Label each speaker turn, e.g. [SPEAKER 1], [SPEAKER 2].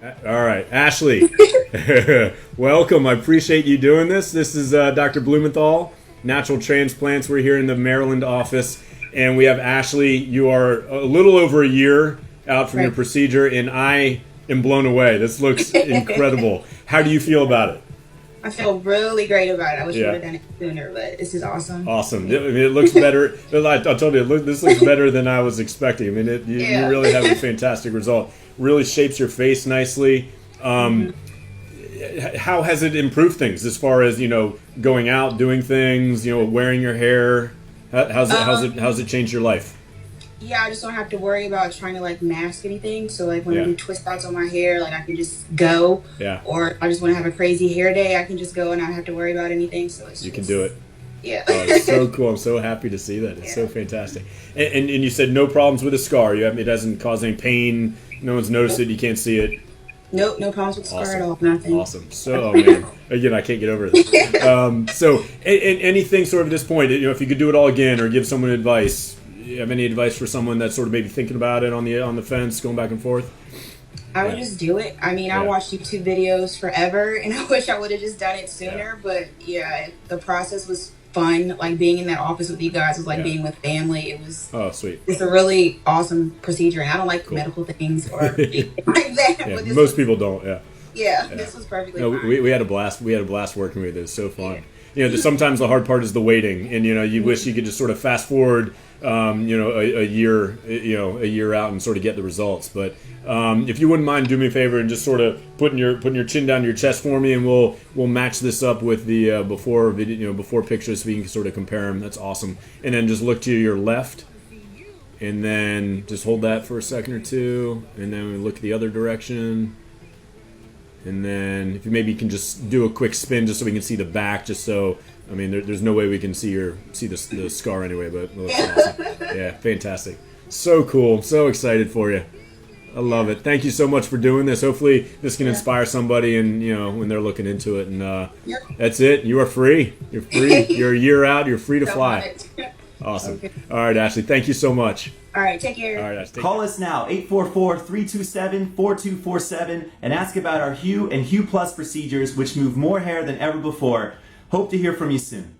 [SPEAKER 1] All right, Ashley, welcome. I appreciate you doing this. This is Dr. Blumenthal, Natural Transplants. We're here in the Maryland office, and we have Ashley. You are a little over a year out from your procedure, and I am blown away. This looks incredible. How do you feel about it?
[SPEAKER 2] I feel really great about it. I wish I would have done it sooner, but this is awesome.
[SPEAKER 1] Awesome. I mean, it looks better. I told you, this looks better than I was expecting. I mean, you really have a fantastic result. Really shapes your face nicely. How has it improved things as far as, going out, doing things, wearing your hair? How's it changed your life?
[SPEAKER 2] Yeah, I just don't have to worry about trying to mask anything. So when I do twist outs on my hair, I can just go. Yeah. Or if I just want to have a crazy hair day, I can just go and not have to worry about anything. So you
[SPEAKER 1] can do it.
[SPEAKER 2] Yeah.
[SPEAKER 1] Oh, it's so cool. I'm so happy to see that. It's so fantastic. And you said no problems with the scar. It hasn't caused any pain. No one's noticed it. You can't see it.
[SPEAKER 2] Nope, no problems with the scar at all. Nothing.
[SPEAKER 1] Awesome. So, man, again, I can't get over it. So, anything sort of at this point, if you could do it all again or give someone advice, you have any advice for someone that's sort of maybe thinking about it on the fence, going back and forth?
[SPEAKER 2] I would just do it. I mean, I watched YouTube videos forever, and I wish I would have just done it sooner. But the process was fun. Being in that office with you guys was being with family. It was
[SPEAKER 1] sweet.
[SPEAKER 2] It's a really awesome procedure, and I don't like medical things or anything like that.
[SPEAKER 1] Yeah, most people don't.
[SPEAKER 2] Yeah, this was perfectly fine.
[SPEAKER 1] We had a blast. We had a blast working with it. It was so fun. Sometimes the hard part is the waiting, and you wish you could just sort of fast forward, a year out and sort of get the results. But if you wouldn't mind, do me a favor and just sort of putting your chin down to your chest for me, and we'll match this up with the before video, before pictures, so we can sort of compare them. That's awesome. And then just look to your left, and then just hold that for a second or two, and then we look the other direction. And then if you maybe can just do a quick spin just so we can see the back, just so, I mean, there's no way we can see the scar anyway, but it looks awesome. Yeah, fantastic. So cool. So excited for you. I love it. Thank you so much for doing this. Hopefully this can inspire somebody and, when they're looking into it. And that's it. You are free. You're free. You're a year out. You're free to fly. Awesome. Okay. All right, Ashley. Thank you so much.
[SPEAKER 2] All right, take care.
[SPEAKER 1] All right, Ashley.
[SPEAKER 3] Call us now, 844-327-4247, and ask about our Hue and Hue Plus procedures, which move more hair than ever before. Hope to hear from you soon.